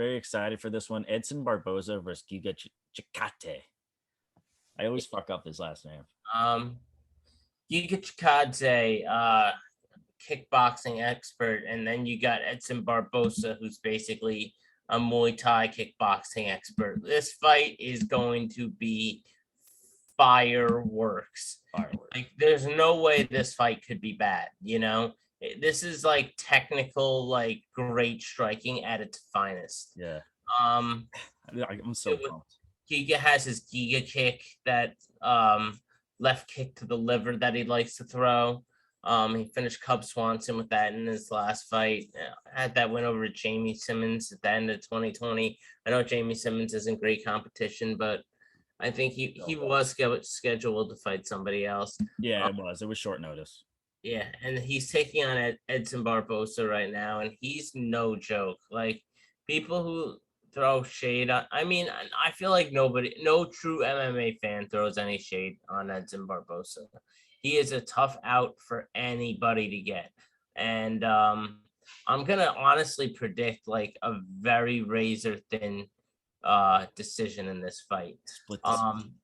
very excited for this one. Edson Barboza versus Giga Chikadze. I always fuck up his last name. Um, Giga Chikadze, kickboxing expert, and then you got Edson Barboza, who's basically a Muay Thai kickboxing expert. This fight is going to be fireworks. Fireworks. Like, there's no way this fight could be bad. This is like technical, like great striking at its finest. Yeah. Um, I'm so pumped. Giga has his Giga kick, that left kick to the liver that he likes to throw. He finished Cub Swanson with that in his last fight. Had that win over Jamie Simmons at the end of 2020. I know Jamie Simmons isn't great competition, but I think he was scheduled to fight somebody else. Yeah, it was. It was short notice. Yeah, and he's taking on Edson Barboza right now, and he's no joke. Like, people who throw shade on, I mean, I feel like no true MMA fan throws any shade on Edson Barboza. He is a tough out for anybody to get. And I'm gonna honestly predict like a very razor thin decision in this fight. Split decision.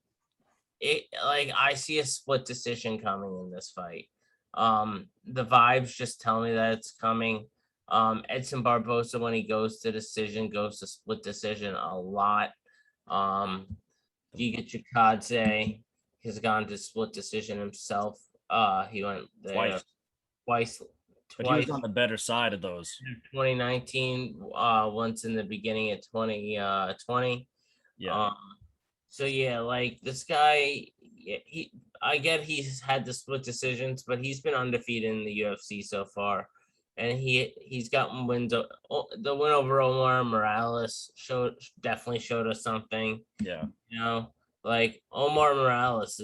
I see a split decision coming in this fight. The vibes just tell me that it's coming. Edson Barboza, when he goes to split decision a lot. Giga Chikadze has gone to split decision himself. He went there twice. But he was on the better side of those. 2019, once in the beginning of 2020. Yeah. So yeah, like this guy, I get he's had the split decisions, but he's been undefeated in the UFC so far, and he's gotten wins. The win over Omar Morales definitely showed us something. Yeah, like Omar Morales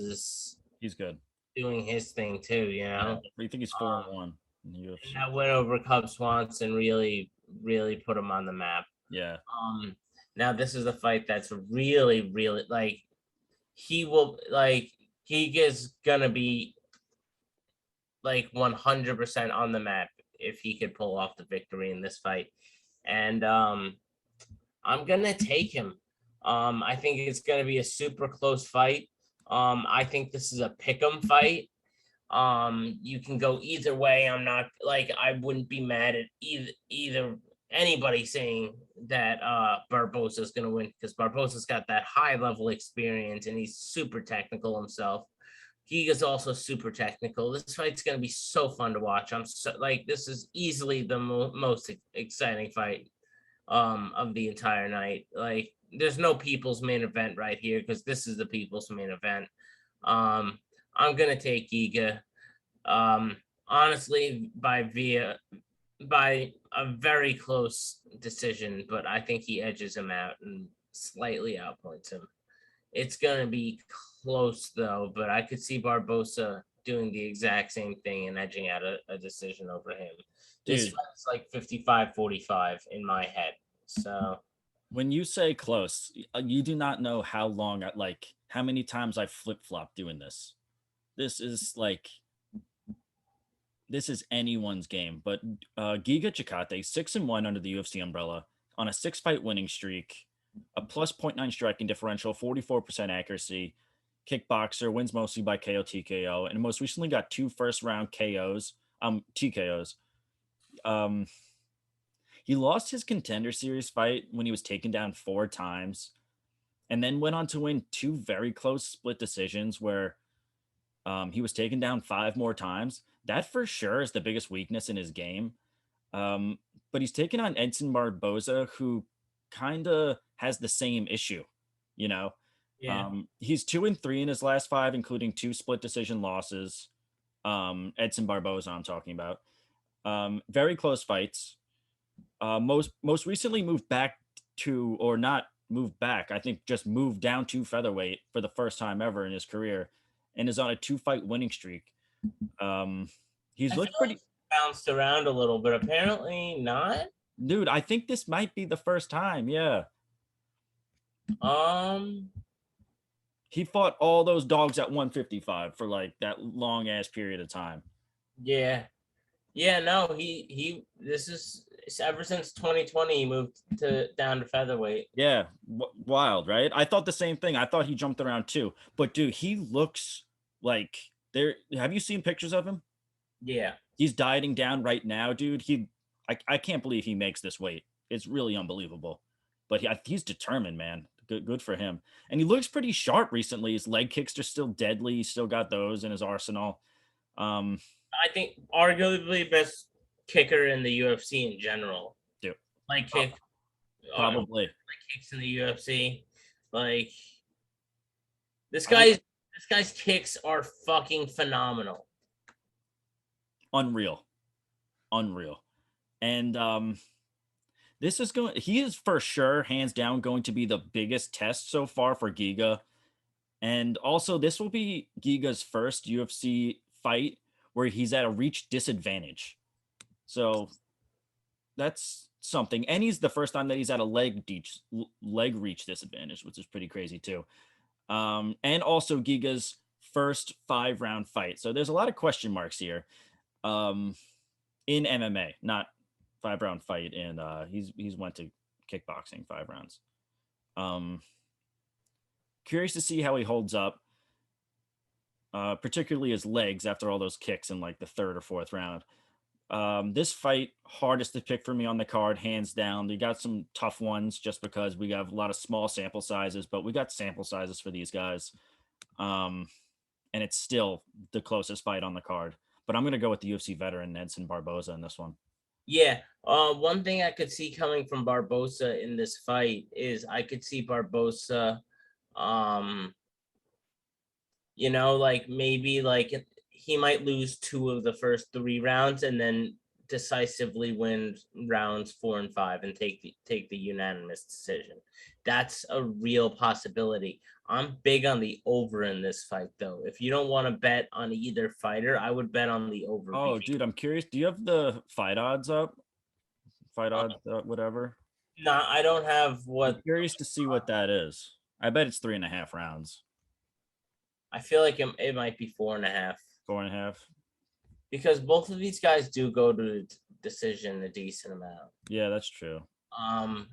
he's good, doing his thing too. Yeah, you think he's 4-1 in the UFC? That win over Cub Swanson really put him on the map. Yeah. Now this is a fight that's really like he is gonna be like 100% on the map if he could pull off the victory in this fight. And I'm gonna take him. I think it's gonna be a super close fight. I think this is a pick'em fight. You can go either way. I wouldn't be mad at either anybody saying that Barboza is going to win, because Barboza's got that high level experience and he's super technical himself. Giga's also super technical. This fight's going to be so fun to watch. This is easily the most exciting fight of the entire night. Like, there's no people's main event right here, because this is the people's main event. I'm going to take Giga. Honestly, by a very close decision, but I think he edges him out and slightly outpoints him. It's going to be close though, but I could see Barboza doing the exact same thing and edging out a decision over him. This fight's like 55-45 in my head. So when you say close, you do not know how long, how many times I flip-flop doing this. This is anyone's game, but Giga Chikadze, 6-1 under the UFC umbrella, on a 6-fight winning streak, a plus 0.9 striking differential, 44% accuracy, kickboxer, wins mostly by KO, TKO, and most recently got 2 first-round TKOs. He lost his Contender Series fight when he was taken down 4 times, and then went on to win 2 very close split decisions where he was taken down 5 more times. That for sure is the biggest weakness in his game. But he's taken on Edson Barboza, who kind of has the same issue, Yeah. He's 2-3 in his last 5, including 2 split decision losses. Edson Barboza, I'm talking about. Very close fights. Most recently moved back to, or not moved back, I think just moved down to featherweight for the first time ever in his career, and is on a 2-fight winning streak. He's looked pretty bounced around a little, but apparently not. Dude, I think this might be the first time. Yeah. He fought all those dogs at 155 for like that long ass period of time. Yeah. No, this is ever since 2020, he moved down to featherweight. Yeah, wild, right? I thought the same thing. I thought he jumped around too. But dude, he looks like there. Have you seen pictures of him? Yeah. He's dieting down right now, dude. I can't believe he makes this weight. It's really unbelievable. But he's determined, man. Good for him. And he looks pretty sharp recently. His leg kicks are still deadly. He's still got those in his arsenal. I think arguably best kicker in the UFC in general. Dude, Like kick, probably like kicks in the UFC. Like this guy's kicks are fucking phenomenal. Unreal. And he is for sure, hands down, going to be the biggest test so far for Giga. And also, this will be Giga's first UFC fight where he's at a reach disadvantage. So that's something. And he's the first time that he's at a leg reach disadvantage, which is pretty crazy too. And also Giga's first 5-round fight. So there's a lot of question marks here. In MMA, not 5-round fight, and he's went to kickboxing 5 rounds. Curious to see how he holds up, particularly his legs after all those kicks in like the 3rd or 4th round. This fight, hardest to pick for me on the card, hands down. We got some tough ones just because we have a lot of small sample sizes, but we got sample sizes for these guys. And it's still the closest fight on the card. But I'm going to go with the UFC veteran Edson Barboza in this one. Yeah. One thing I could see coming from Barboza in this fight is I could see Barboza, like maybe like he might lose 2 of the first 3 rounds and then decisively win rounds 4 and 5 and take the unanimous decision. That's a real possibility. I'm big on the over in this fight, though. If you don't want to bet on either fighter, I would bet on the over. Oh, dude, I'm curious. Do you have the fight odds up? Whatever. No, I don't have what. I'm curious to see what that is. I bet it's 3.5 rounds. I feel like it might be 4.5. 4.5. Because both of these guys do go to decision a decent amount. Yeah, that's true. I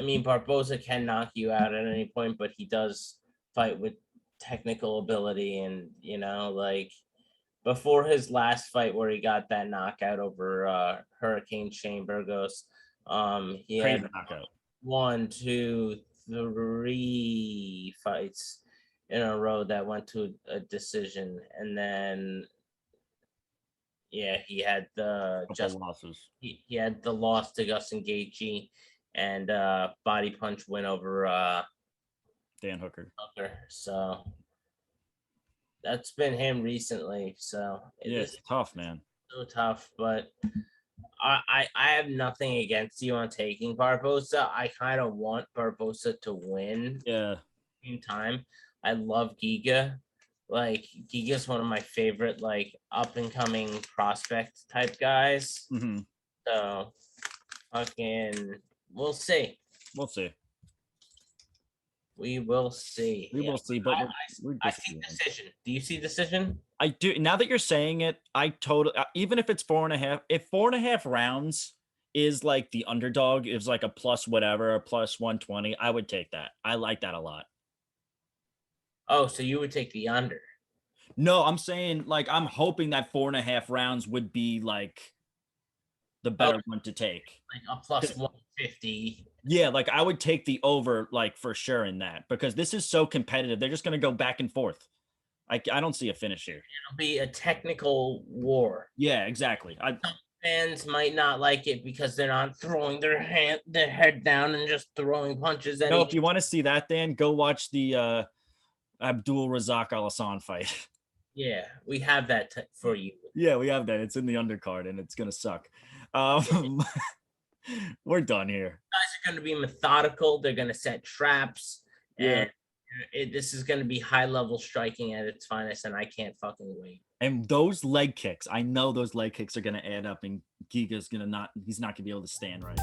mean, Barboza can knock you out at any point, but he does fight with technical ability, and like before his last fight where he got that knockout over Hurricane Shane Burgos, he Crazy had knockout. 1, 2, 3 fights in a row that went to a decision, and then he had the losses. He had the loss to Justin Gaethje and body punch win over Dan Hooker. So that's been him recently. So it's tough, man. So tough, but I have nothing against you on taking Barboza. I kind of want Barboza to win. Yeah. In time, I love Giga. Like Giga's one of my favorite like up and coming prospect type guys. Mm-hmm. So we'll see. We will see. But I see decision. Do you see decision? I do. Now that you're saying it, I totally. Even if it's 4.5, if 4.5 rounds is like the underdog, is like a plus whatever, a plus 120, I would take that. I like that a lot. Oh, so you would take the under? No, I'm saying like I'm hoping that 4.5 rounds would be like the better one to take. Like a plus 150. Yeah, like I would take the over, like for sure in that, because this is so competitive. They're just going to go back and forth. I don't see a finish here. It'll be a technical war. Yeah, exactly. Some fans might not like it because they're not throwing their head down and just throwing punches at. No, if you want to see that, Dan, go watch the Abdul Razak Al Hassan fight. Yeah, we have that for you. Yeah, we have that. It's in the undercard, and it's gonna suck. We're done here. Guys are going to be methodical. They're going to set traps, and this is going to be high level striking at its finest. And I can't fucking wait. And those leg kicks, I know those leg kicks are going to add up, and Giga's he's not going to be able to stand right.